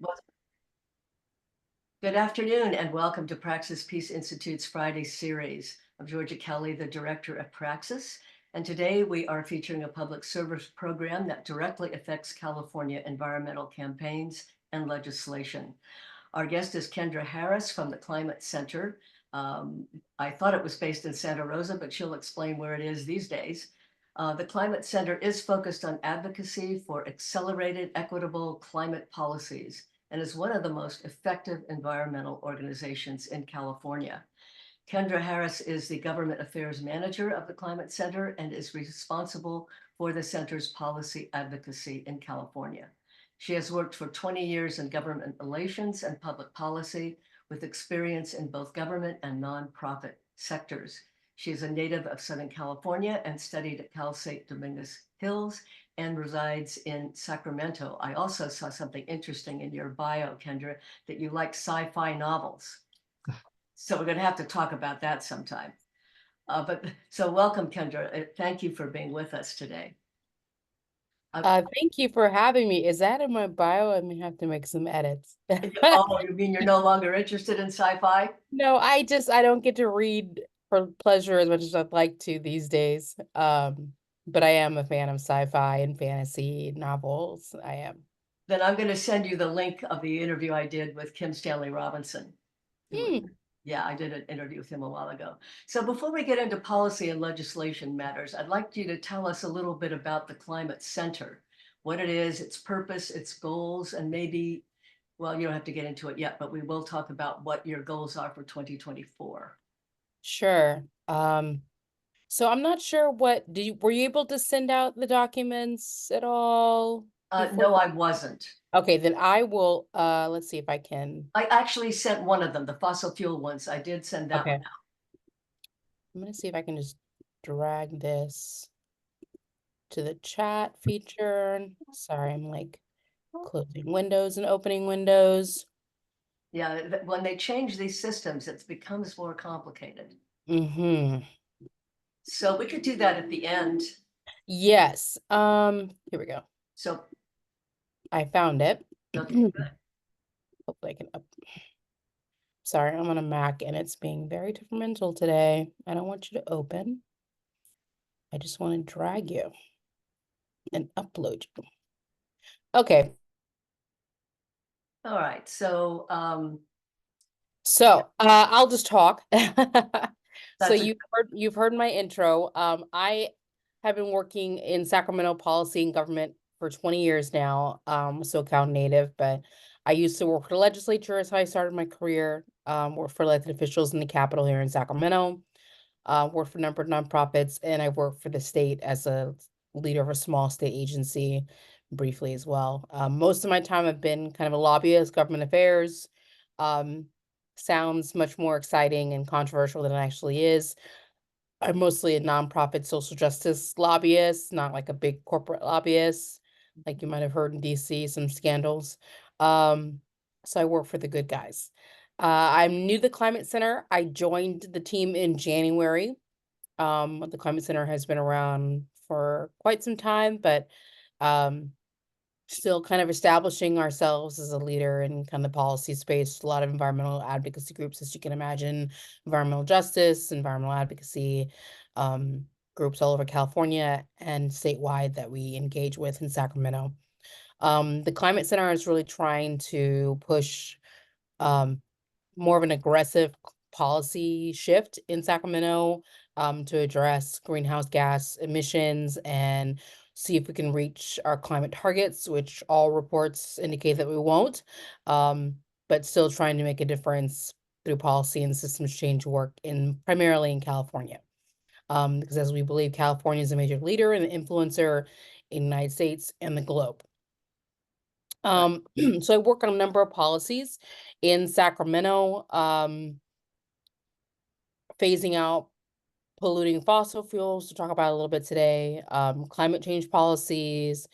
Well, good afternoon and welcome to Praxis Peace Institute's Friday series. I'm Georgia Kelly, the director of Praxis, and today we are featuring a public service program that directly affects California environmental campaigns and legislation. Our guest is Kendra Harris from the Climate Center. I thought it was based in Santa Rosa, but she'll explain where it is these days. The Climate Center is focused on advocacy for accelerated, equitable climate policies and is one of the most effective environmental organizations in California. Kendra Harris is the Government Affairs Manager of the Climate Center and is responsible for the center's policy advocacy in California. She has worked for 20 years in government relations and public policy with experience in both government and nonprofit sectors. She is a native of Southern California and studied at Cal State Dominguez Hills and resides in Sacramento. I also saw something interesting in your bio, Kendra, that you like sci-fi novels. So we're going to have to talk about that sometime. But so welcome, Kendra. Thank you for being with us today. Thank you for having me. Is that in my bio? I may have to make some edits. Oh, you mean you're no longer interested in sci-fi? No, I don't get to read for pleasure as much as I'd like to these days. But I am a fan of sci-fi and fantasy novels. I am. Then I'm going to send you the link of the interview I did with Kim Stanley Robinson. Hmm. Yeah, I did an interview with him a while ago. So before we get into policy and legislation matters, I'd like you to tell us a little bit about the Climate Center, what it is, its purpose, its goals, and maybe, well, you don't have to get into it yet, but we will talk about what your goals are for 2024. Sure. So I'm not sure were you able to send out the documents at all before? No, I wasn't. Okay, then I will, let's see if I can. I actually sent one of them, the fossil fuel ones. I did send that one Okay. out. I'm gonna see if I can just drag this to the chat feature. Sorry, I'm like closing windows and opening windows. Yeah, when they change these systems, it becomes more complicated. Mm-hmm. So we could do that at the end. Yes. Here we go. So, I found it. okay, good. Hopefully I can up. Sorry, I'm on a Mac and it's being very temperamental today. I don't want you to open. I just want to drag you and upload you. Okay. All right. So, So I'll just talk. So that's a, you've heard my intro. I have been working in Sacramento policy and government for 20 years now. SoCal native, but I used to work for the legislature as how I started my career. Worked for elected officials in the Capitol here in Sacramento. Worked for a number of nonprofits, and I worked for the state as a leader of a small state agency briefly as well. Most of my time I've been kind of a lobbyist, government affairs. Um, Sounds much more exciting and controversial than it actually is. I'm mostly a nonprofit social justice lobbyist, not like a big corporate lobbyist, like you might have heard in DC, some scandals. So I work for the good guys. I'm new to the Climate Center. I joined the team in January. The Climate Center has been around for quite some time, but um, still kind of establishing ourselves as a leader in kind of the policy space. A lot of environmental advocacy groups, as you can imagine, environmental justice, environmental advocacy, um, groups all over California and statewide that we engage with in Sacramento. The Climate Center is really trying to push um, more of an aggressive policy shift in Sacramento to address greenhouse gas emissions and see if we can reach our climate targets, which all reports indicate that we won't, but still trying to make a difference through policy and systems change work primarily in California. Because as we believe, California is a major leader and influencer in the United States and the globe. So I work on a number of policies in Sacramento, phasing out polluting fossil fuels to talk about a little bit today, climate change policies,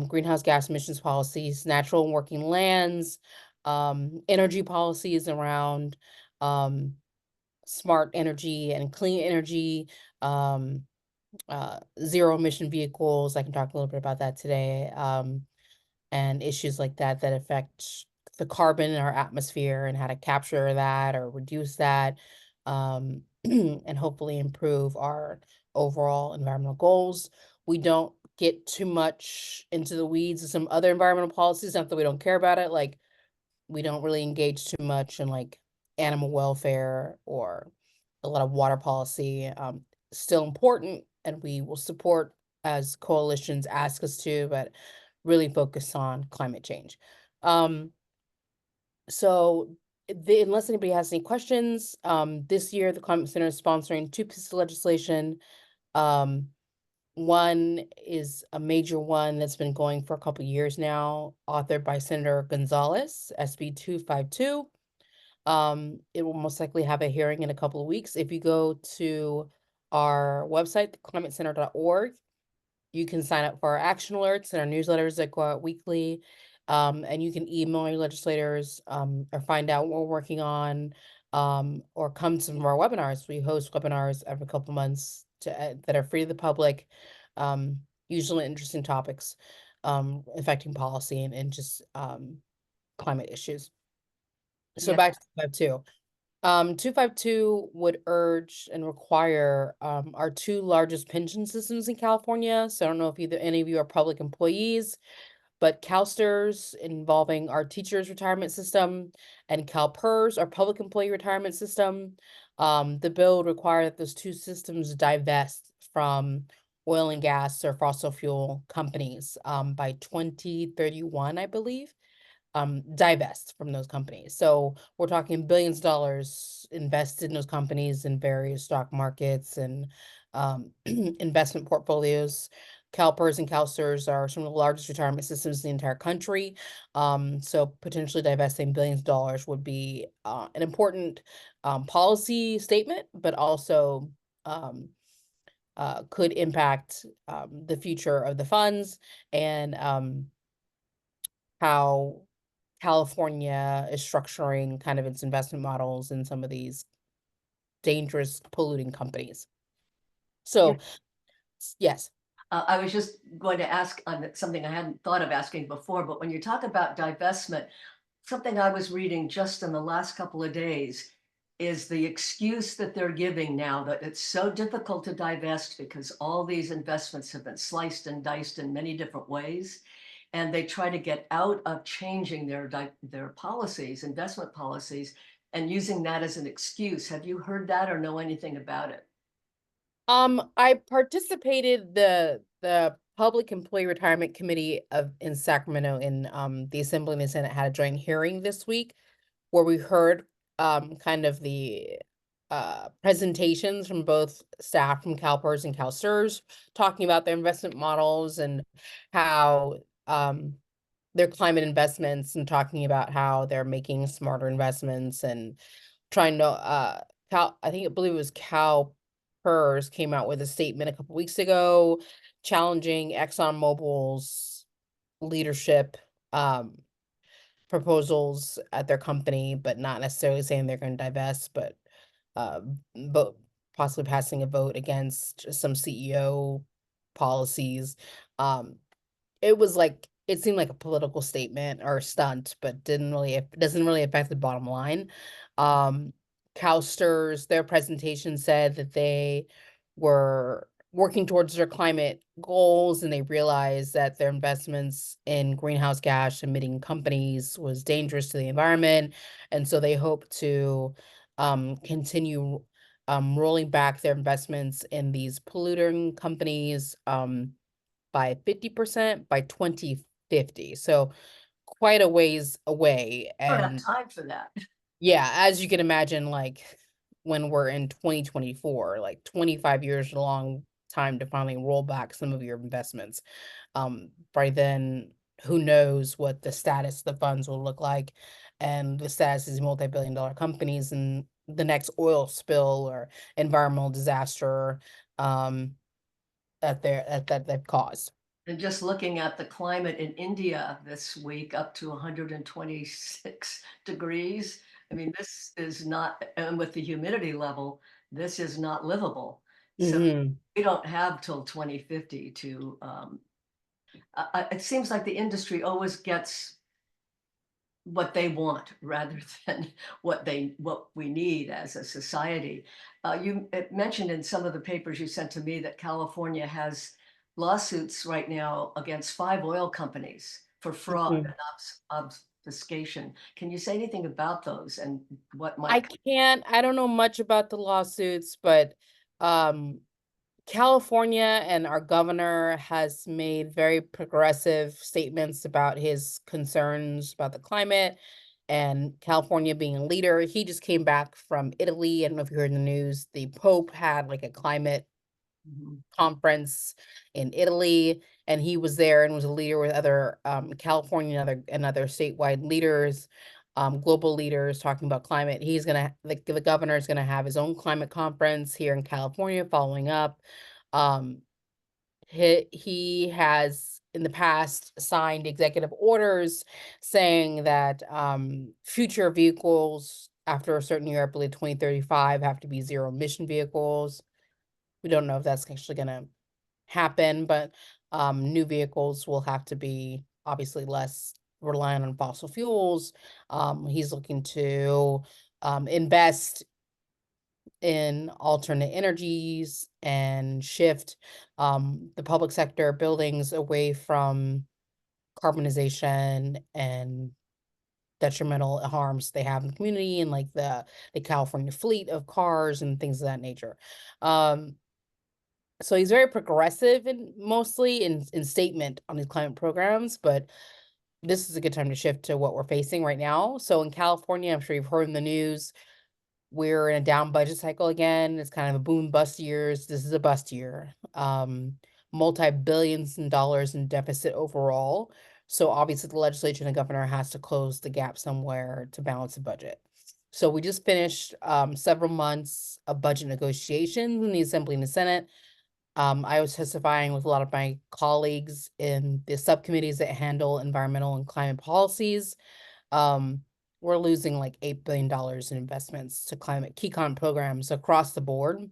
greenhouse gas emissions policies, natural and working lands, energy policies around smart energy and clean energy, um, zero emission vehicles. I can talk a little bit about that today. And issues like that that affect the carbon in our atmosphere and how to capture that or reduce that, and hopefully improve our overall environmental goals. We don't get too much into the weeds of some other environmental policies, not that we don't care about it. Like, we don't really engage too much in like animal welfare or a lot of water policy. Still important, and we will support as coalitions ask us to, but really focus on climate change. Um, so unless anybody has any questions, this year the Climate Center is sponsoring two pieces of legislation. Um, One is a major one that's been going for a couple years now, authored by Senator Gonzalez, SB 252. It will most likely have a hearing in a couple of weeks. If you go to our website, climatecenter.org, you can sign up for our action alerts and our newsletters that go out weekly. And you can email your legislators, or find out what we're working on, or come to some of our webinars. We host webinars every couple months that are free to the public, usually interesting topics affecting policy and just climate issues. So Yeah, back to 252. 252 would urge and require our two largest pension systems in California. So I don't know if either any of you are public employees, but CalSTRS involving our teachers' retirement system and CalPERS, our public employee retirement system. The bill would require that those two systems divest from oil and gas or fossil fuel companies by 2031, I believe. Divest from those companies. So we're talking billions of dollars invested in those companies in various stock markets and investment portfolios. CalPERS and CalSTRS are some of the largest retirement systems in the entire country. So potentially divesting billions of dollars would be an important policy statement, but also could impact the future of the funds and how California is structuring kind of its investment models in some of these dangerous polluting companies. yeah. So, yes. I was just going to ask on something I hadn't thought of asking before, but when you talk about divestment, something I was reading just in the last couple of days is the excuse that they're giving now that it's so difficult to divest because all these investments have been sliced and diced in many different ways. And they try to get out of changing their policies, investment policies, and using that as an excuse. Have you heard that or know anything about it? I participated the Public Employee Retirement Committee of in Sacramento in the Assembly and the Senate had a joint hearing this week where we heard kind of the presentations from both staff from CalPERS and CalSTRS talking about their investment models and how their climate investments and talking about how they're making smarter investments and trying to I think I believe it was CalPERS came out with a statement a couple weeks ago challenging ExxonMobil's leadership proposals at their company, but not necessarily saying they're going to divest, uh, but possibly passing a vote against some CEO policies. Um, it was like it seemed like a political statement or a stunt, but it doesn't really affect the bottom line. Um, CalSTRS, their presentation said that they were working towards their climate goals and they realized that their investments in greenhouse gas emitting companies was dangerous to the environment. And so they hope to continue rolling back their investments in these polluting companies by 50% by 2050. So quite a ways away. I don't have And time for that. yeah, as you can imagine, like when we're in 2024, like 25 years is a long time to finally roll back some of your investments. By then, who knows what the status of the funds will look like and the status of these multi-billion dollar companies and the next oil spill or environmental disaster that they've caused. And just looking at the climate in India this week, up to 126 degrees. I mean, this is not, and with the humidity level, this is not livable. So Hmm. we don't have till 2050 to, it seems like the industry always gets what they want rather than what we need as a society. You mentioned in some of the papers you sent to me that California has lawsuits right now against 5 oil companies for fraud Mhm. and obfuscation. Can you say anything about those and what I might? can't, I don't know much about the lawsuits, but um California and our governor has made very progressive statements about his concerns about the climate and California being a leader. He just came back from Italy. I don't know if you heard in the news, the Pope had like a climate Mhm. conference in Italy, and he was there and was a leader with other California and other statewide leaders, global leaders talking about climate. He's gonna the governor is gonna have his own climate conference here in California following up. Um, he has in the past signed executive orders saying that future vehicles after a certain year, I believe 2035, have to be zero emission vehicles. We don't know if that's actually gonna happen, but new vehicles will have to be obviously less reliant on fossil fuels. He's looking to invest in alternate energies and shift the public sector buildings away from carbonization and detrimental harms they have in the community and like the California fleet of cars and things of that nature. Um, So he's very progressive and mostly in statement on his climate programs, but this is a good time to shift to what we're facing right now. So in California, I'm sure you've heard in the news, we're in a down budget cycle again. It's kind of a boom bust years. This is a bust year. Multi-billions in dollars in deficit overall. So obviously the legislature and the governor has to close the gap somewhere to balance the budget. So we just finished several months of budget negotiations in the Assembly and the Senate. I was testifying with a lot of my colleagues in the subcommittees that handle environmental and climate policies. Um, we're losing like $8 billion in investments to climate key programs across the board.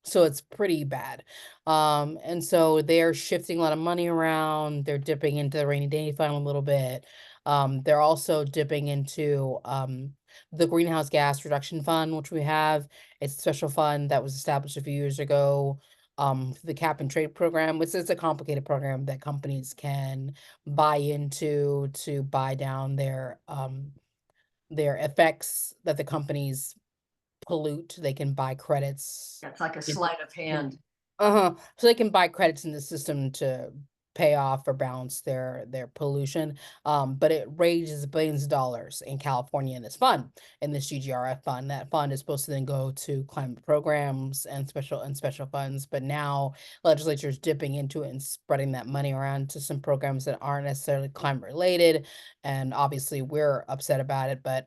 So it's pretty bad. And so they're shifting a lot of money around. They're dipping into the rainy day fund a little bit. They're also dipping into the greenhouse gas reduction fund, which we have. It's a special fund that was established a few years ago. The cap and trade program, which is a complicated program that companies can buy into to buy down their effects that the companies pollute. They can buy credits. It's like a in- sleight of hand. Uh-huh. So they can buy credits in the system to pay off or balance their pollution. But it raises billions of dollars in California in this fund, in this GGRF fund. That fund is supposed to then go to climate programs and special funds. But now legislature is dipping into it and spreading that money around to some programs that aren't necessarily climate related. And obviously we're upset about it, but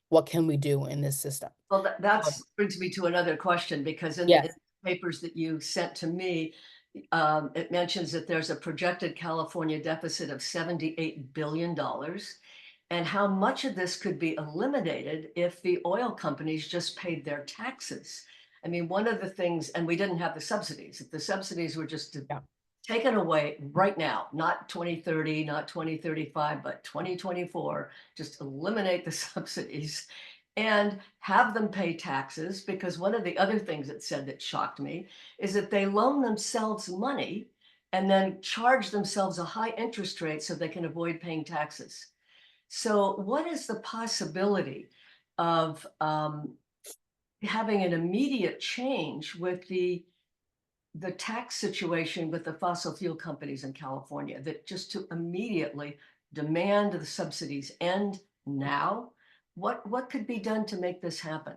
what can we do in this system? Well, Um, that's brings me to another question, because in yes. the papers that you sent to me, it mentions that there's a projected California deficit of $78 billion, and how much of this could be eliminated if the oil companies just paid their taxes. I mean, one of the things, and we didn't have the subsidies. If the subsidies were just Yeah. taken away right now, not 2030, not 2035, but 2024, just eliminate the subsidies and have them pay taxes. Because one of the other things it said that shocked me is that they loan themselves money and then charge themselves a high interest rate so they can avoid paying taxes. So, what is the possibility of having an immediate change with the tax situation with the fossil fuel companies in California, that just to immediately demand the subsidies end now? What could be done to make this happen?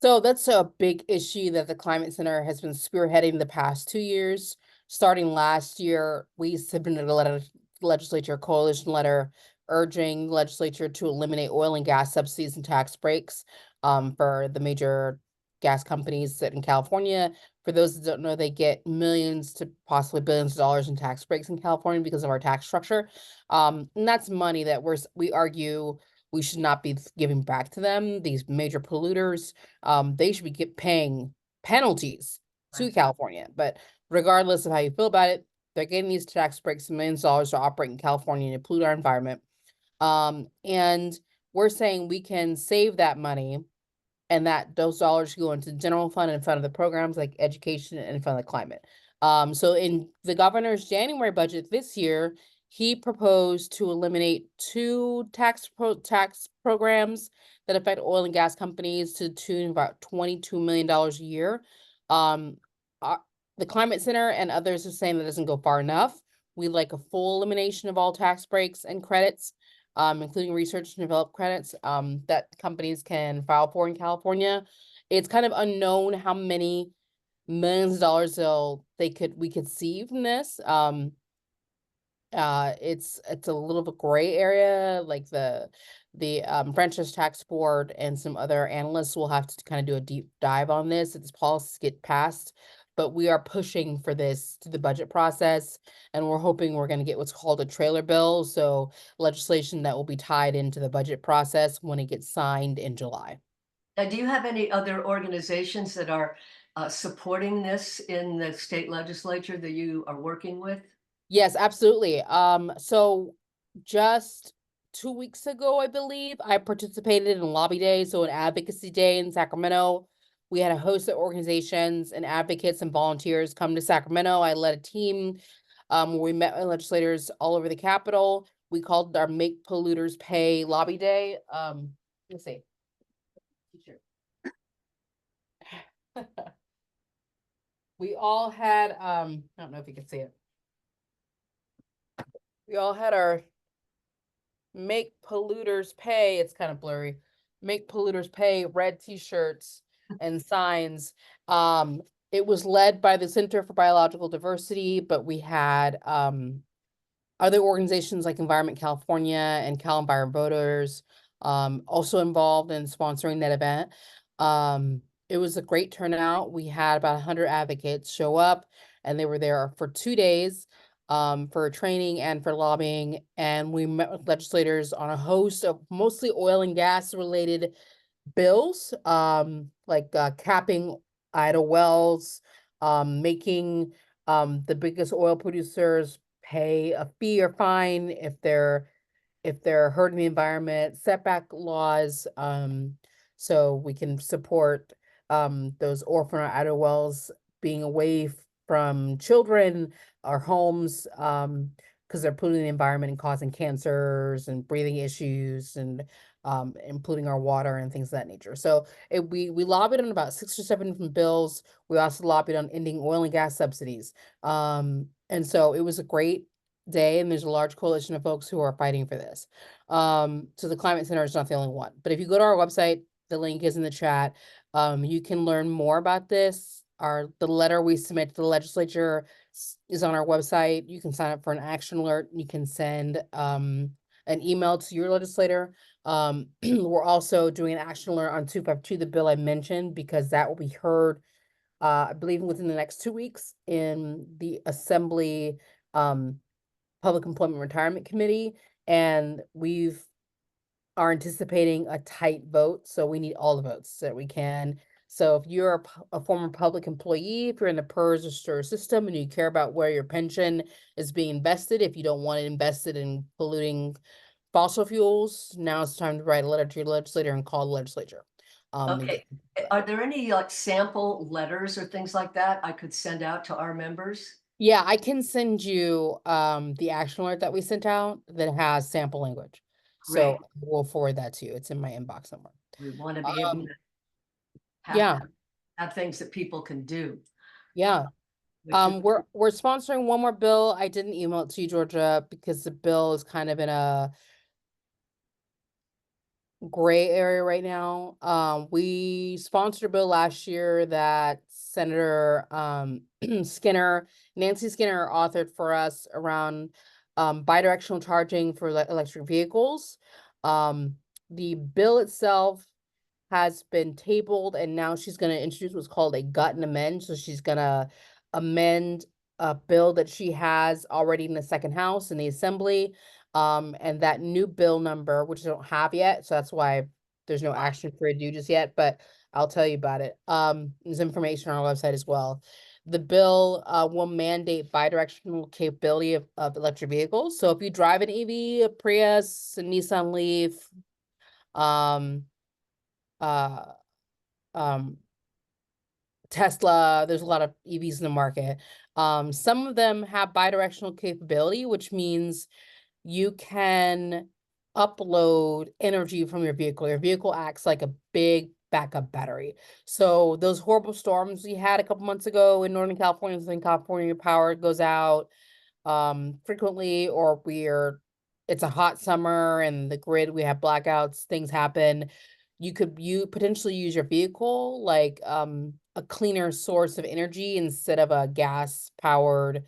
So that's a big issue that the Climate Center has been spearheading the past 2 years. Starting last year, we submitted a letter, legislature coalition letter urging the legislature to eliminate oil and gas subsidies and tax breaks for the major gas companies that in California. For those that don't know, they get millions to possibly billions of dollars in tax breaks in California because of our tax structure. And that's money that we argue we should not be giving back to them, these major polluters. They should be paying penalties to Right. California. But regardless of how you feel about it, they're getting these tax breaks and millions of dollars to operate in California and pollute our environment. And we're saying we can save that money and that those dollars go into general fund and fund of the programs like education and fund the climate. So in the governor's January budget this year, he proposed to eliminate two tax programs that affect oil and gas companies to the tune of about $22 million a year. Um, the Climate Center and others are saying that doesn't go far enough. We like a full elimination of all tax breaks and credits, including research and develop credits, that companies can file for in California. It's kind of unknown how many millions of dollars we could see from this. It's a little bit gray area, like the franchise tax board and some other analysts will have to kind of do a deep dive on this if this policies get passed. But we are pushing for this to the budget process, and we're hoping we're going to get what's called a trailer bill, so legislation that will be tied into the budget process when it gets signed in July. Now, do you have any other organizations that are supporting this in the state legislature that you are working with? Yes, absolutely. So just 2 weeks ago, I believe, I participated in Lobby Day, so an advocacy day in Sacramento. We had a host of organizations and advocates and volunteers come to Sacramento. I led a team where we met with legislators all over the Capitol. We called our Make Polluters Pay Lobby Day. Let's see. We all had, I don't know if you can see it. We all had our Make Polluters Pay, it's kind of blurry, Make Polluters Pay red t-shirts and signs. It was led by the Center for Biological Diversity, but we had other organizations like Environment California and Cal Environment Voters also involved in sponsoring that event. It was a great turnout. We had about 100 advocates show up, and they were there for 2 days for training and for lobbying. And we met with legislators on a host of mostly oil and gas related bills, like capping idle wells, making the biggest oil producers pay a fee or fine if they're hurting the environment, setback laws, so we can support those orphan or idle wells being away from children or homes, because they're polluting the environment and causing cancers and breathing issues and polluting our water and things of that nature. So we lobbied on about 6 or 7 different bills. We also lobbied on ending oil and gas subsidies. And so it was a great day, and there's a large coalition of folks who are fighting for this. So the Climate Center is not the only one. But if you go to our website, the link is in the chat. You can learn more about this. The letter we submit to the legislature is on our website. You can sign up for an action alert. You can send an email to your legislator. We're also doing an action alert on 252, the bill I mentioned, because that will be heard, I believe, within the next 2 weeks in the Assembly Public Employment Retirement Committee, and we've are anticipating a tight vote, so we need all the votes that we can. So if you're a former public employee, if you're in the PERS or STIR system and you care about where your pension is being invested, if you don't want it invested in polluting fossil fuels, now it's time to write a letter to your legislator and call the legislature. Okay, are there any like sample letters or things like that I could send out to our members? Yeah, I can send you the action alert that we sent out that has sample language. Great. So we'll forward that to you. It's in my inbox somewhere. We want to be able to Yeah, have things that people can do. yeah. Which is, We're sponsoring one more bill. I didn't email it to you, Georgia, because the bill is kind of in a gray area right now. We sponsored a bill last year that Senator Skinner, Nancy Skinner authored for us around bidirectional charging for electric vehicles. The bill itself has been tabled, and now she's going to introduce what's called a gut and amend. So she's going to amend a bill that she has already in the second house in the assembly. And that new bill number, which I don't have yet, so that's why there's no action for it due just yet, but I'll tell you about it. There's information on our website as well. the bill will mandate bidirectional capability of electric vehicles. So if you drive an EV, a Prius, a Nissan Leaf, um, uh, um, Tesla, there's a lot of EVs in the market. Some of them have bidirectional capability, which means you can upload energy from your vehicle. Your vehicle acts like a big backup battery. So those horrible storms we had a couple months ago in Northern California, Southern California, power goes out frequently, or it's a hot summer and the grid, we have blackouts, things happen. You potentially use your vehicle like a cleaner source of energy instead of a gas powered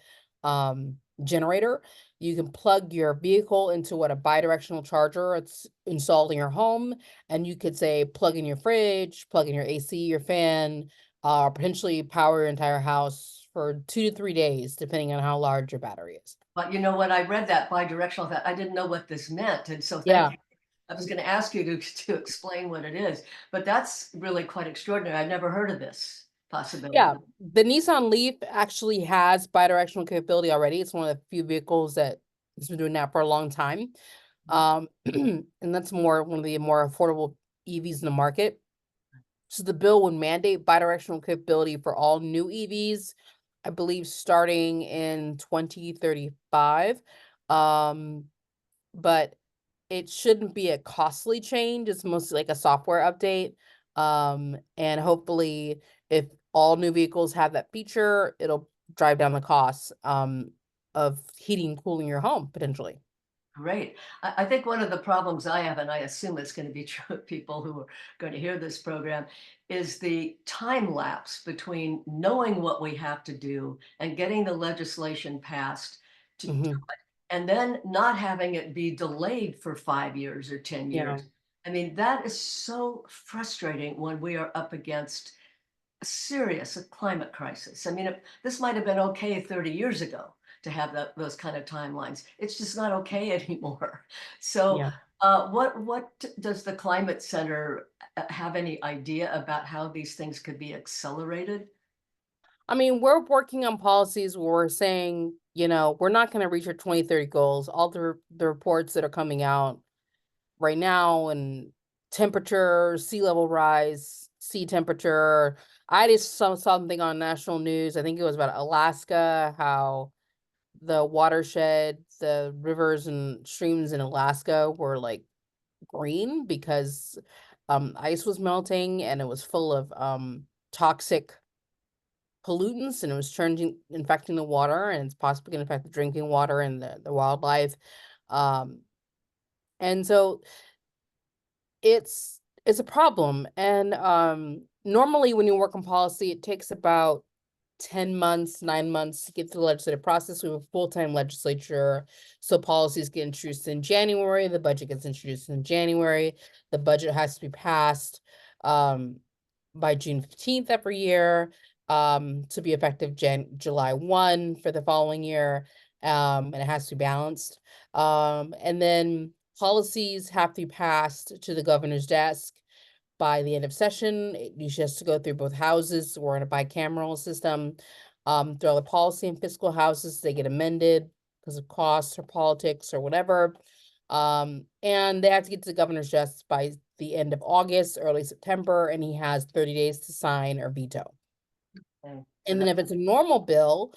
generator. You can plug your vehicle into what a bidirectional charger it's installed in your home, and you could say plug in your fridge, plug in your AC, your fan, potentially power your entire house for 2 to 3 days, depending on how large your battery is. But you know, when I read that bidirectional, that I didn't know what this meant, and so thank Yeah. you. I was going to ask you to to explain what it is, but that's really quite extraordinary. I've never heard of this Yeah, possibility. the Nissan Leaf actually has bidirectional capability already. It's one of the few vehicles that has been doing that for a long time. And that's one of the more affordable EVs in the market. So the bill would mandate bidirectional capability for all new EVs, I believe starting in 2035. Um, but it shouldn't be a costly change. It's mostly like a software update. And hopefully if all new vehicles have that feature, it'll drive down the costs of heating and cooling your home potentially. Great. I think one of the problems I have, and I assume it's going to be true of people who are going to hear this program, is the time lapse between knowing what we have to do and getting the legislation passed to do Hmm. it, and then not having it be delayed for 5 years or 10 Yeah. years. I mean, that is so frustrating when we are up against a serious climate crisis. I mean, this might have been okay 30 years ago to have those kind of timelines. It's just not okay anymore. So, Yeah. what does the Climate Center have any idea about how these things could be accelerated? I mean, we're working on policies where we're saying, we're not going to reach our 2030 goals. All the reports that are coming out right now, and temperature, sea level rise, sea temperature. I just saw something on national news. I think it was about Alaska, how the watershed, the rivers and streams in Alaska were like green because ice was melting and it was full of toxic pollutants, and it was infecting the water, and it's possibly going to affect the drinking water and the wildlife. Um, and so it's a problem. And normally when you work on policy, it takes about 10 months, 9 months to get through the legislative process. We have a full-time legislature. So policies get introduced in January, the budget gets introduced in January, the budget has to be passed um, by June 15th every year, to be effective July 1 for the following year. And it has to be balanced. And then policies have to be passed to the governor's desk by the end of session. It usually has to go through both houses. We're in a bicameral system. Through all the policy and fiscal houses, they get amended because of costs or politics or whatever. And they have to get to the governor's desk by the end of August, early September, and he has 30 days to sign or veto. Okay, so And then that if it's a normal bill,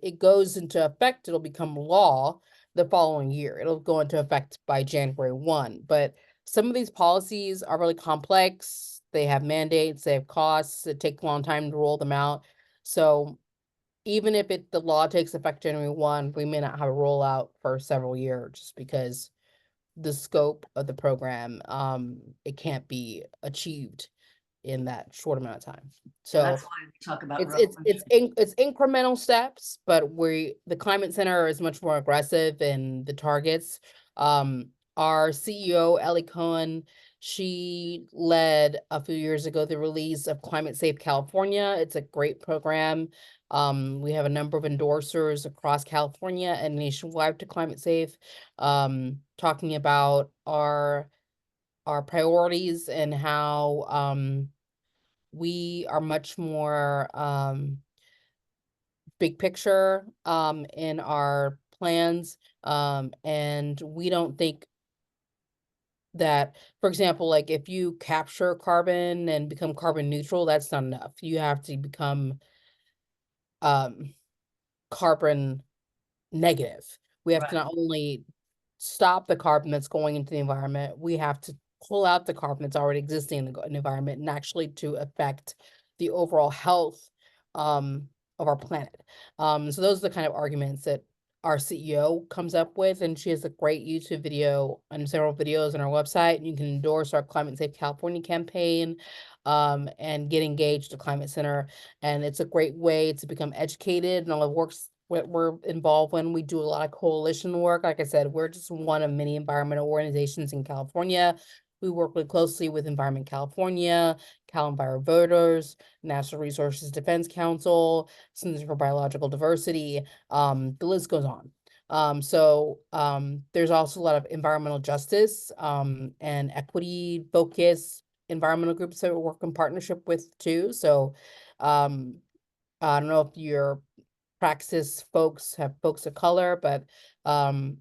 it goes into effect, it'll become law the following year. It'll go into effect by January 1. But some of these policies are really complex. They have mandates, they have costs, it takes a long time to roll them out. So even if the law takes effect January 1, we may not have a rollout for several years just because the scope of the program, it can't be achieved in that short amount of time. and So that's why we talk about it's revolution. it's incremental steps, but the Climate Center is much more aggressive in the targets. Our CEO Ellie Cohen, she led a few years ago the release of Climate Safe California. It's a great program. We have a number of endorsers across California and nationwide to Climate Safe, talking about our priorities and how we are much more big picture in our plans. And we don't think that, for example, like if you capture carbon and become carbon neutral, that's not enough. You have to become um carbon negative. We have to Right, not only stop the carbon that's going into the environment, we have to pull out the carbon that's already existing in the environment and actually to affect the overall health of our planet. So those are the kind of arguments that our CEO comes up with, and she has a great YouTube video and several videos on our website. And you can endorse our Climate Safe California campaign and get engaged at Climate Center. And it's a great way to become educated and all the works what we're involved when we do a lot of coalition work. Like I said, we're just one of many environmental organizations in California. We work really closely with Environment California, Cal Enviro Voters, National Resources Defense Council, Center for Biological Diversity. The list goes on. There's also a lot of environmental justice and equity focus environmental groups that we work in partnership with too. So I don't know if you're Praxis folks have folks of color, but um,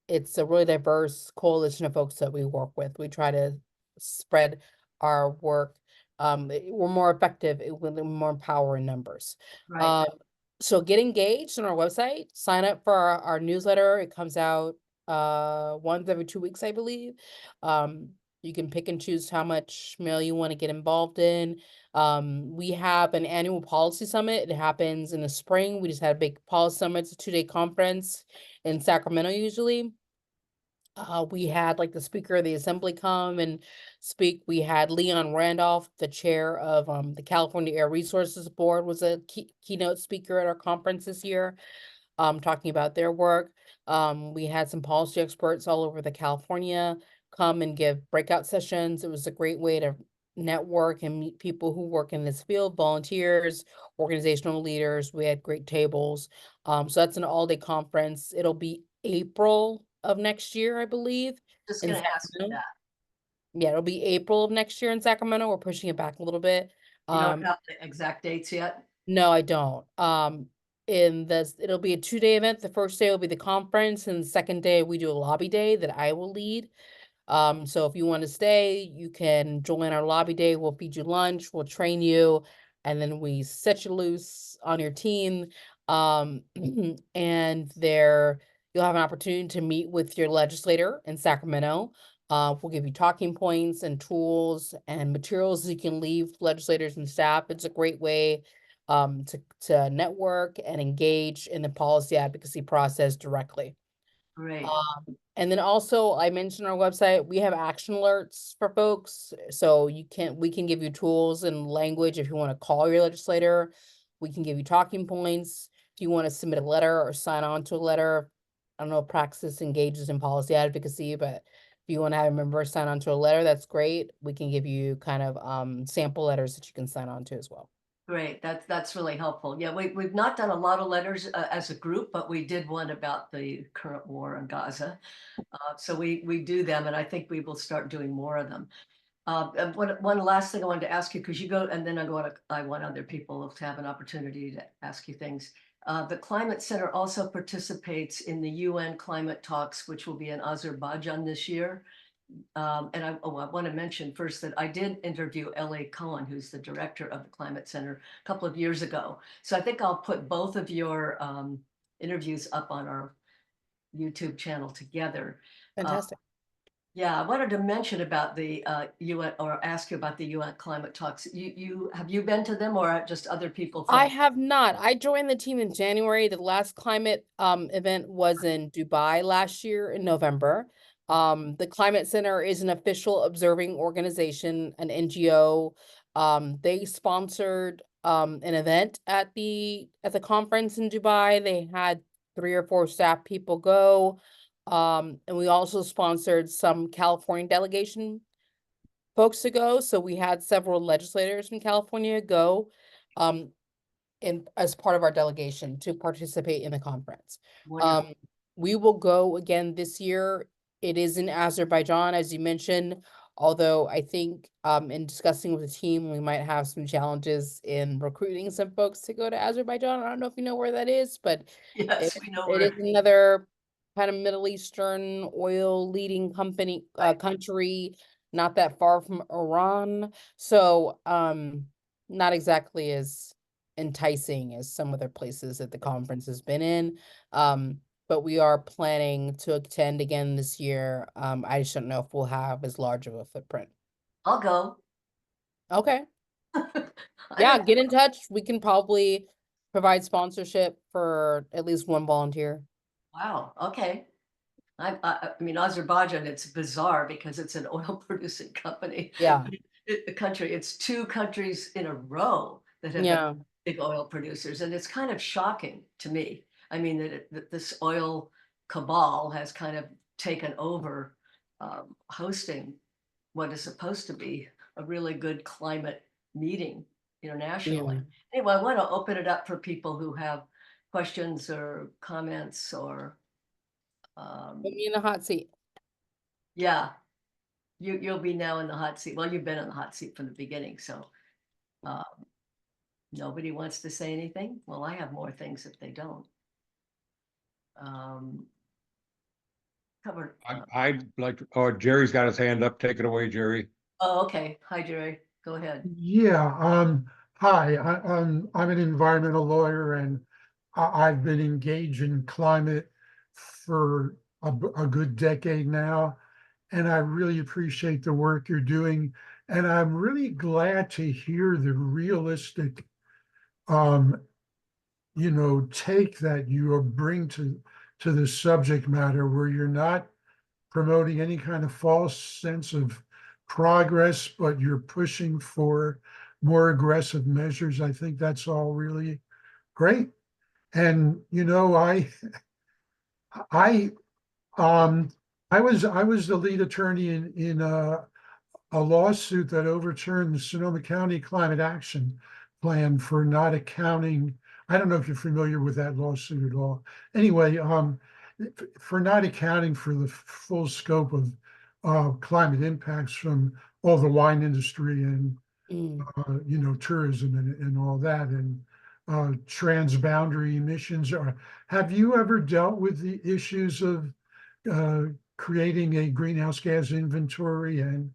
it's a really diverse coalition of folks that we work with. We try to spread our work. We're more effective with more power in numbers. right. Um, so get engaged on our website, sign up for our newsletter. It comes out once every 2 weeks, I believe. You can pick and choose how much mail you want to get involved in. We have an annual policy summit. It happens in the spring. We just had a big policy summit. It's a 2-day conference in Sacramento usually. We had like the Speaker of the Assembly come and speak. We had Leon Randolph, the chair of the California Air Resources Board, was a keynote speaker at our conference this year, talking about their work. We had some policy experts all over the California come and give breakout sessions. It was a great way to network and meet people who work in this field, volunteers, organizational leaders. We had great tables. So that's an all-day conference. It'll be April of next year, I believe, Just in gonna ask you Sacramento. that. Yeah, it'll be April of next year in Sacramento. We're pushing it back a little bit. You don't Um, have the exact dates yet? no, I don't. In this, it'll be a 2-day event. The first day will be the conference, and the second day we do a lobby day that I will lead. So if you want to stay, you can join our lobby day. We'll feed you lunch, we'll train you, and then we set you loose on your team. And there you'll have an opportunity to meet with your legislator in Sacramento. We'll give you talking points and tools and materials you can leave legislators and staff. It's a great way to network and engage in the policy advocacy process directly. Great, And then also I mentioned our website, we have action alerts for folks. So we can give you tools and language if you want to call your legislator. We can give you talking points. If you want to submit a letter or sign on to a letter, I don't know if Praxis engages in policy advocacy, but if you want to have a member sign on to a letter, that's great. We can give you kind of sample letters that you can sign on to as well. great. That's really helpful. Yeah, we've not done a lot of letters as a group, but we did one about the current war in Gaza. So we do them, and I think we will start doing more of them. And one last thing I wanted to ask you, because you go, and then I want other people to have an opportunity to ask you things. The Climate Center also participates in the UN climate talks, which will be in Azerbaijan this year. And I want to mention first that I did interview L.A. Cohen, who's the director of the Climate Center, a couple of years ago. So I think I'll put both of your interviews up on our YouTube channel together. Uh, Fantastic. yeah, I wanted to mention about the UN, or ask you about the UN climate talks. You have you been to them, or just other people I from? have not. I joined the team in January. The last climate event was in Dubai last year in November. The Climate Center is an official observing organization, an NGO. They sponsored an event at the conference in Dubai. They had 3 or 4 staff people go. And we also sponsored some California delegation folks to go. So we had several legislators from California go. Um, as part of our delegation to participate in the conference. Wonderful. Um, we will go again this year. It is in Azerbaijan, as you mentioned. Although I think in discussing with the team, we might have some challenges in recruiting some folks to go to Azerbaijan. I don't know if you know where that is, but it, Yes, we know it is where. another kind of Middle Eastern oil leading Right. country, not that far from Iran. So not exactly as enticing as some other places that the conference has been in. But we are planning to attend again this year. I just don't know if we'll have as large of a footprint. I'll go. Okay. I Yeah, don't. get in touch. We can probably provide sponsorship for at least one volunteer. Wow. Okay. I mean, Azerbaijan, it's bizarre because it's an oil producing company. Yeah. The country, it's two countries in a row that have been Yeah. big oil producers. And it's kind of shocking to me. I mean, that this oil cabal has kind of taken over hosting what is supposed to be a really good climate meeting internationally. Yeah. Anyway, I want to open it up for people who have questions or comments or Put um, me in the hot seat. yeah, you'll be now in the hot seat. Well, you've been in the hot seat from the beginning, so uh, nobody wants to say anything. Well, I have more things if they don't. Um, covered. I'd like to, oh, Jerry's got his hand up. Take it away, Jerry. Oh, okay. Hi, Jerry. Go ahead. Yeah, hi, I'm an environmental lawyer and I've been engaged in climate for a good decade now. And I really appreciate the work you're doing. And I'm really glad to hear the realistic, um, take that you bring to the subject matter where you're not promoting any kind of false sense of progress, but you're pushing for more aggressive measures. I think that's all really great. And I um I was the lead attorney in a lawsuit that overturned the Sonoma County Climate Action Plan for not accounting. I don't know if you're familiar with that lawsuit at all. Anyway, for not accounting for the full scope of climate impacts from all the wine industry and Mm. tourism and all that and transboundary emissions. Or have you ever dealt with the issues of uh, creating a greenhouse gas inventory and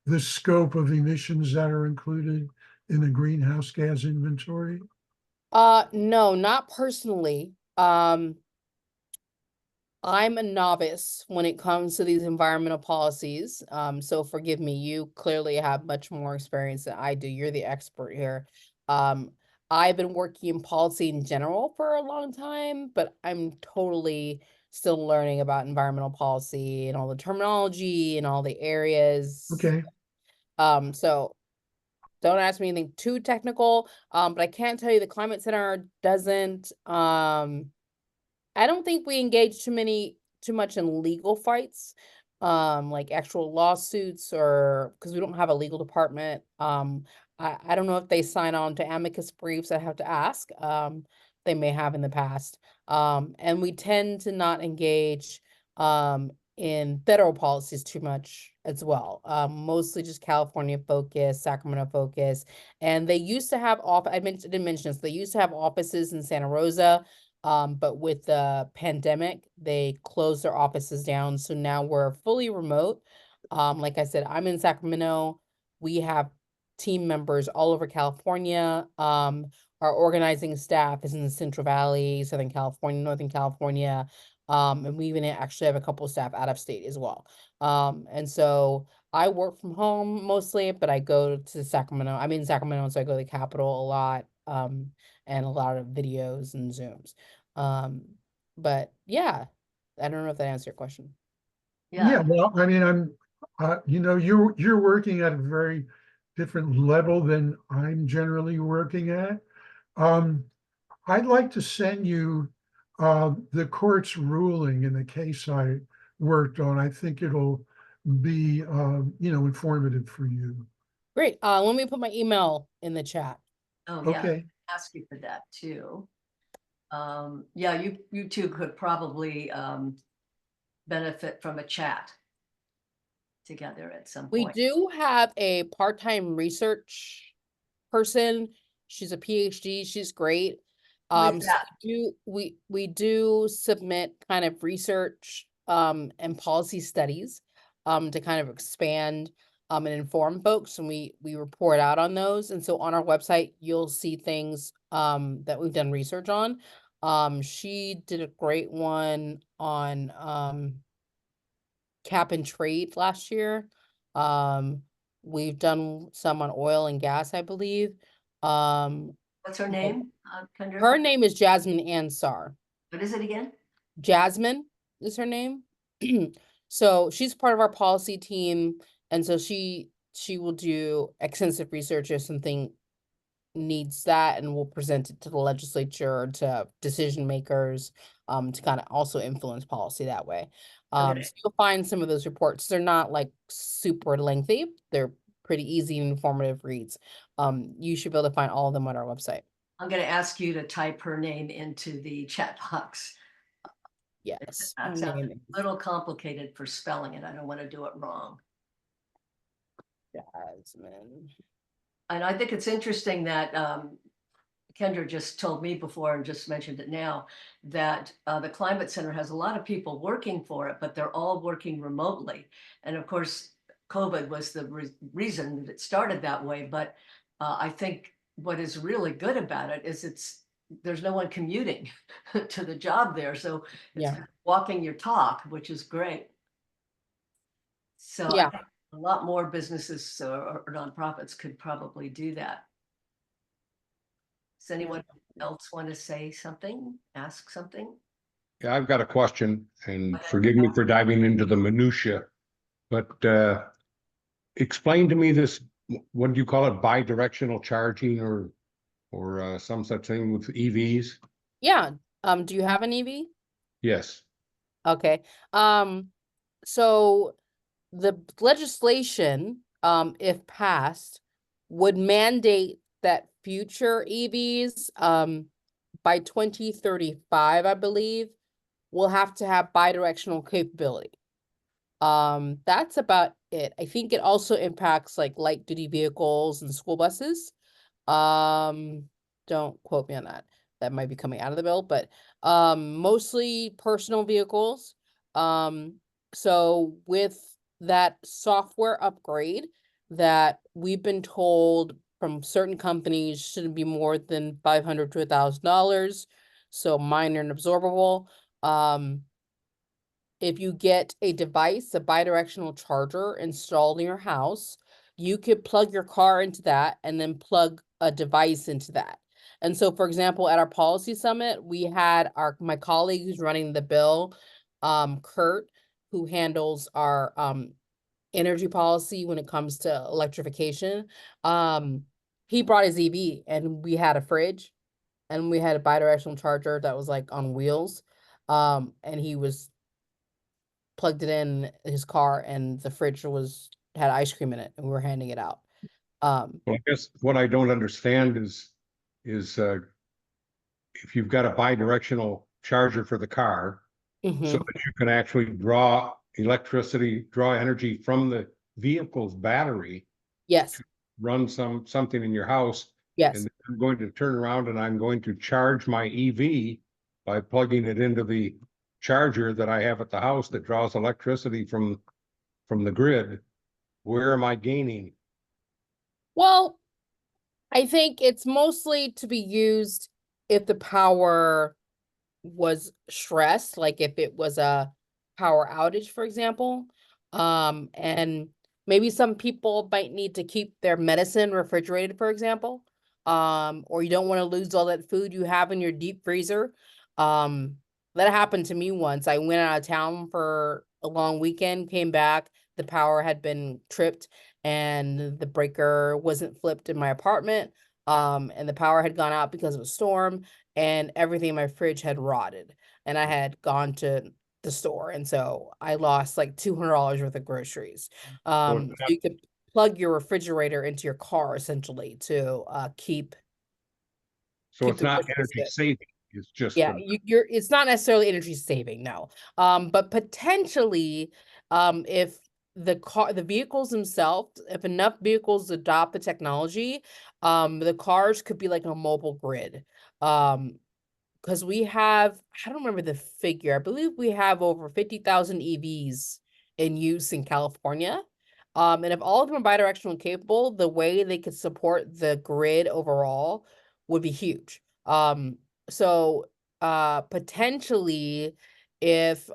the scope of emissions that are included in the greenhouse gas inventory? No, not personally. I'm a novice when it comes to these environmental policies. So forgive me, you clearly have much more experience than I do. You're the expert here. Um, I've been working in policy in general for a long time, but I'm totally still learning about environmental policy and all the terminology and all the areas. Okay. So don't ask me anything too technical. But I can tell you the Climate Center doesn't I don't think we engage too much in legal fights, like actual lawsuits or because we don't have a legal department. I don't know if they sign on to amicus briefs. I have to ask. They may have in the past. And we tend to not engage in federal policies too much as well. Mostly just California focus, Sacramento focus. And they used to have didn't mention this, they used to have offices in Santa Rosa. But with the pandemic, they closed their offices down. So now we're fully remote. Like I said, I'm in Sacramento. We have team members all over California. Our organizing staff is in the Central Valley, Southern California, Northern California. And we even actually have a couple of staff out of state as well. And so I work from home mostly, but I go to Sacramento. I'm in Sacramento, so I go to the Capitol a lot. And a lot of videos and Zooms. Um, but yeah, I don't know if that answered your question. Yeah. Yeah, well, I mean, you're working at a very different level than I'm generally working at. Um, I'd like to send you the court's ruling in the case I worked on. I think it'll be, informative for you. Great. Let me put my email in the chat. Oh, yeah. Okay. Ask you for that too. Yeah, you two could probably benefit from a chat. together at some We point. do have a part-time research person. She's a PhD. She's great. Who is So that? we do submit kind of research and policy studies to kind of expand and inform folks, and we report out on those. And so on our website you'll see things that we've done research on. She did a great one on cap and trade last year. We've done some on oil and gas, I believe. What's her name, Kendra? Her name is Jasmine Ansar. What is it again? Jasmine is her name. So she's part of our policy team, and so she will do extensive research if something needs that, and we'll present it to the legislature, to decision makers, to kind of also influence policy that way. Okay. So you'll find some of those reports. They're not like super lengthy. They're pretty easy and informative reads. You should be able to find all of them on our website. I'm going to ask you to type her name into the chat box. Yes. That her sounds name a little complicated for spelling it. I don't want to do it wrong. is Jasmine. And I think it's interesting that Kendra just told me before and just mentioned it now, that the Climate Center has a lot of people working for it, but they're all working remotely. And of course, COVID was the reason that it started that way. But I think what is really good about it is there's no one commuting to the job there. So it's Yeah. kind of walking your talk, which is great. So Yeah. I think a lot more businesses or nonprofits could probably do that. Does anyone else want to say something, ask something? Yeah, I've got a question, and forgive me for diving into the minutia, but explain to me this, what do you call it, bi-directional charging or some such thing with EVs? Yeah. Do you have an EV? Yes. Okay. So the legislation, if passed, would mandate that future EVs, by 2035, I believe, will have to have bidirectional capability. That's about it. I think it also impacts like light duty vehicles and school buses. Don't quote me on that. That might be coming out of the bill, but mostly personal vehicles. So with that software upgrade that we've been told from certain companies shouldn't be more than $500 to $1,000, so minor and absorbable. If you get a device, a bidirectional charger installed in your house, you could plug your car into that and then plug a device into that. And so, for example, at our policy summit, we had my colleague who's running the bill, Kurt, who handles our energy policy when it comes to electrification. He brought his EV, and we had a fridge, and we had a bidirectional charger that was like on wheels. And he was plugged it in his car, and the fridge had ice cream in it, and we were handing it out. Well, I guess what I don't understand is if you've got a bi-directional charger for the car, so Mhm. that you can actually draw energy from the vehicle's battery, Yes, run something in your house, yes, and then I'm going to turn around and I'm going to charge my EV by plugging it into the charger that I have at the house that draws electricity from the grid. Where am I gaining? well, I think it's mostly to be used if the power was stressed, like if it was a power outage, for example. And maybe some people might need to keep their medicine refrigerated, for example. Or you don't want to lose all that food you have in your deep freezer. That happened to me once. I went out of town for a long weekend, came back, the power had been tripped, and the breaker wasn't flipped in my apartment. And the power had gone out because of a storm, and everything in my fridge had rotted, and I had gone to the store, and so I lost like $200 worth of groceries. So you could plug your refrigerator into your car essentially to keep It's the not groceries energy good. saving, it's just Yeah, it's not necessarily energy saving, no. But potentially, if the vehicles themselves, if enough vehicles adopt the technology, the cars could be like a mobile grid. Because we have, I don't remember the figure. I believe we have over 50,000 EVs in use in California. And if all of them are bidirectional and capable, the way they could support the grid overall would be huge. So potentially, if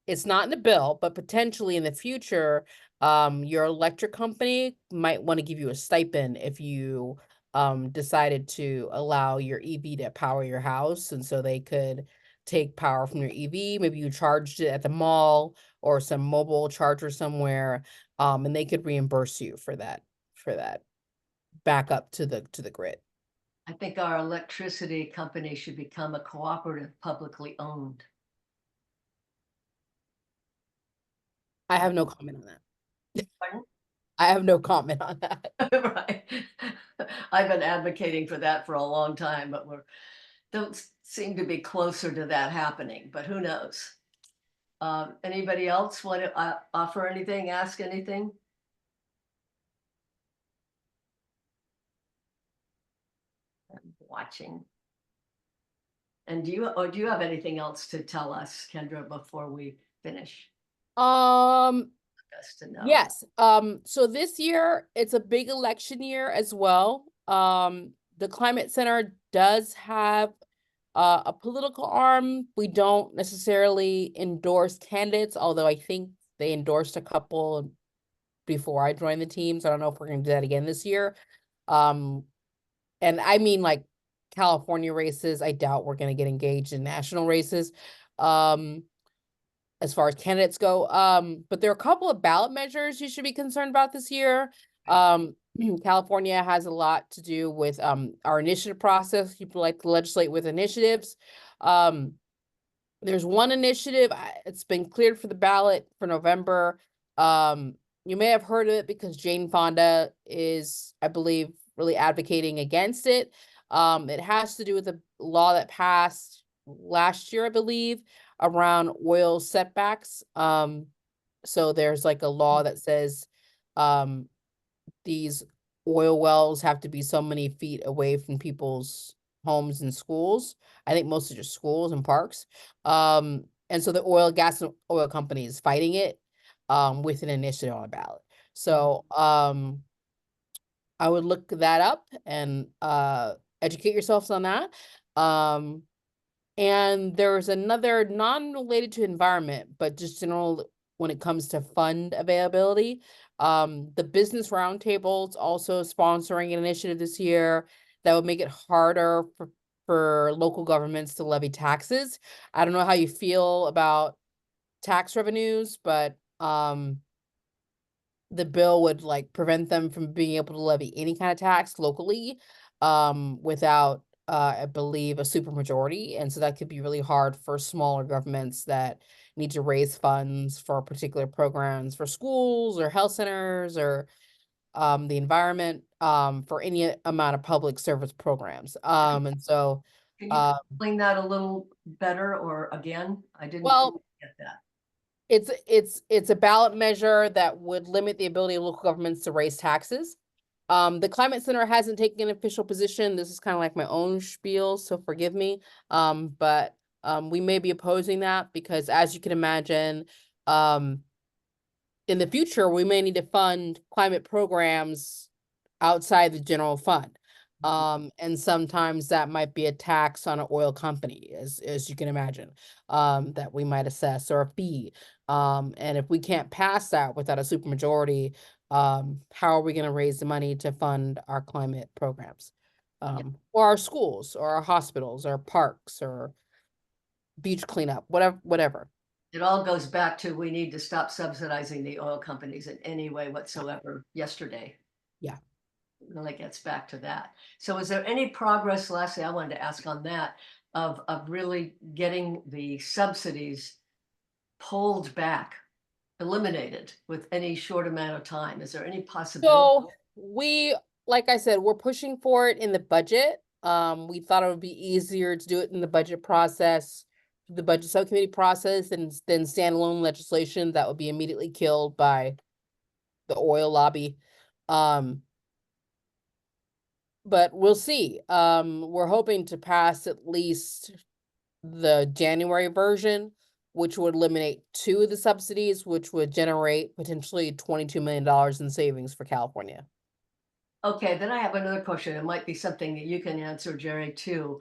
it's not in the bill, but potentially in the future, your electric company might want to give you a stipend if you decided to allow your EV to power your house, and so they could take power from your EV. Maybe you charged it at the mall or some mobile charger somewhere, and they could reimburse you for that backup to the grid. I think our electricity company should become a cooperative, publicly owned. I have no comment on that. Pardon? I have no comment on that. Right. I've been advocating for that for a long time, but don't seem to be closer to that happening, but who knows? Anybody else want to offer anything, ask anything? I'm watching. And do you have anything else to tell us, Kendra, before we finish? Just to know. Yes. So this year it's a big election year as well. The Climate Center does have a political arm. We don't necessarily endorse candidates, although I think they endorsed a couple before I joined the team. So I don't know if we're going to do that again this year. And I mean, like California races, I doubt we're going to get engaged in national races. As far as candidates go. But there are a couple of ballot measures you should be concerned about this year. California has a lot to do with our initiative process. People like to legislate with initiatives. There's one initiative, it's been cleared for the ballot for November. You may have heard of it because Jane Fonda is, I believe, really advocating against it. It has to do with a law that passed last year, I believe, around oil setbacks. So there's like a law that says these oil wells have to be so many feet away from people's homes and schools. I think mostly just schools and parks. And so the gas and oil companies fighting it with an initiative on a ballot. So I would look that up and educate yourselves on that. And there's another non-related to environment, but just general when it comes to fund availability. The Business Roundtable's also sponsoring an initiative this year that would make it harder for local governments to levy taxes. I don't know how you feel about tax revenues, but the bill would like prevent them from being able to levy any kind of tax locally without I believe a supermajority, and so that could be really hard for smaller governments that need to raise funds for particular programs for schools or health centers or the environment for any amount of public service programs. And so Can you explain that a little better or again? I didn't get that. It's a ballot measure that would limit the ability of local governments to raise taxes. The Climate Center hasn't taken an official position. This is kind of like my own spiel, so forgive me. But we may be opposing that because, as you can imagine, in the future, we may need to fund climate programs outside the general fund. And sometimes that might be a tax on an oil company, as you can imagine, that we might assess, or a fee. And if we can't pass that without a supermajority, how are we going to raise the money to fund our climate programs? Or our schools, or our hospitals, or parks, or beach cleanup, whatever. It all goes back to we need to stop subsidizing the oil companies in any way whatsoever yesterday. Yeah. It really gets back to that. So is there any progress, lastly, I wanted to ask on that, of really getting the subsidies pulled back, eliminated with any short amount of time? Is there any possibility? So like I said, we're pushing for it in the budget. We thought it would be easier to do it in the budget process the budget subcommittee process and then standalone legislation that would be immediately killed by the oil lobby. But we'll see. We're hoping to pass at least the January version, which would eliminate 2 of the subsidies, which would generate potentially $22 million in savings for California. Okay, then I have another question. It might be something that you can answer, Jerry, too.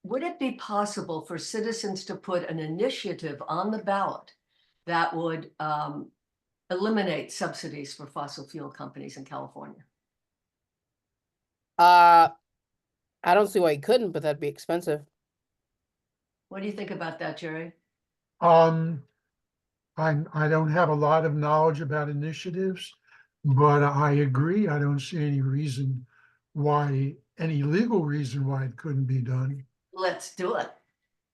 Would it be possible for citizens to put an initiative on the ballot that would eliminate subsidies for fossil fuel companies in California? I don't see why you couldn't, but that'd be expensive. What do you think about that, Jerry? I don't have a lot of knowledge about initiatives, but I agree. I don't see any reason why, any legal reason why it couldn't be done. Let's do it.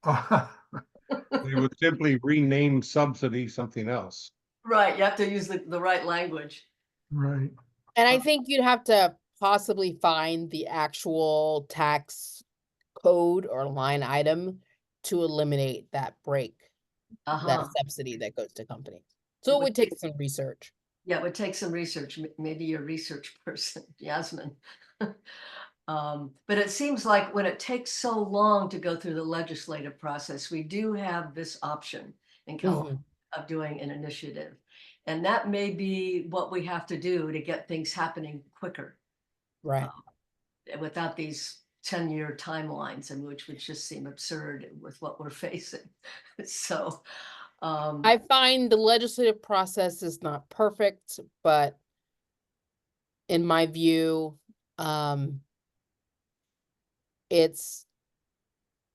They would simply rename subsidy something else. Right, you have to use the right language. Right. And I think you'd have to possibly find the actual tax code or line item to eliminate that break, that subsidy that goes to companies. So it would take some research. Yeah, it would take some research. Maybe your research person, Yasmin. But it seems like when it takes so long to go through the legislative process, we do have this option in California of doing an initiative. And that may be what we have to do to get things happening quicker. Right. Without these 10-year timelines, and which would just seem absurd with what we're facing. So I find the legislative process is not perfect, but in my view, it's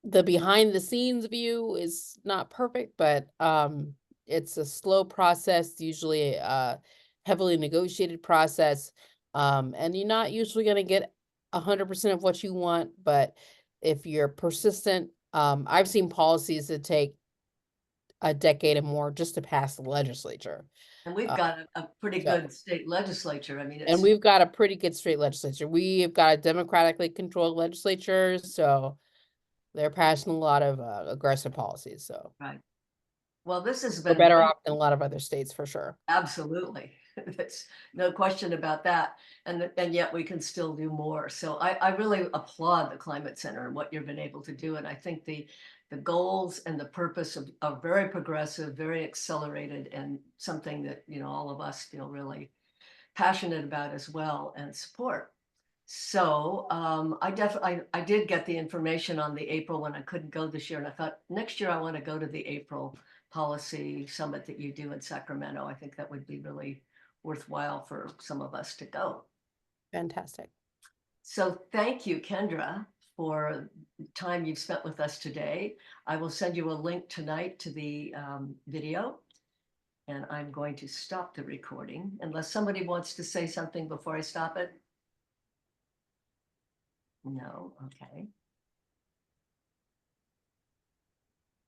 the behind the scenes view is not perfect, but it's a slow process, usually a heavily negotiated process. And you're not usually going to get 100% of what you want, but if you're persistent, I've seen policies that take a decade or more just to pass the legislature. and we've got a pretty good state legislature. I mean, and we've got a pretty good straight legislature. We've got a democratically controlled legislature, so they're passing a lot of aggressive policies. So right. Well, this has we're been better off than a lot of other states for sure. absolutely. That's no question about that. And yet we can still do more. So I really applaud the Climate Center and what you've been able to do. And I think the goals and the purpose are very progressive, very accelerated, and something that, you know, all of us feel really passionate about as well and support. So I did get the information on the April when I couldn't go this year. And I thought next year I want to go to the April policy summit that you do in Sacramento. I think that would be really worthwhile for some of us to go. Fantastic. So thank you, Kendra, for the time you've spent with us today. I will send you a link tonight to the video, and I'm going to stop the recording unless somebody wants to say something before I stop it. No, okay.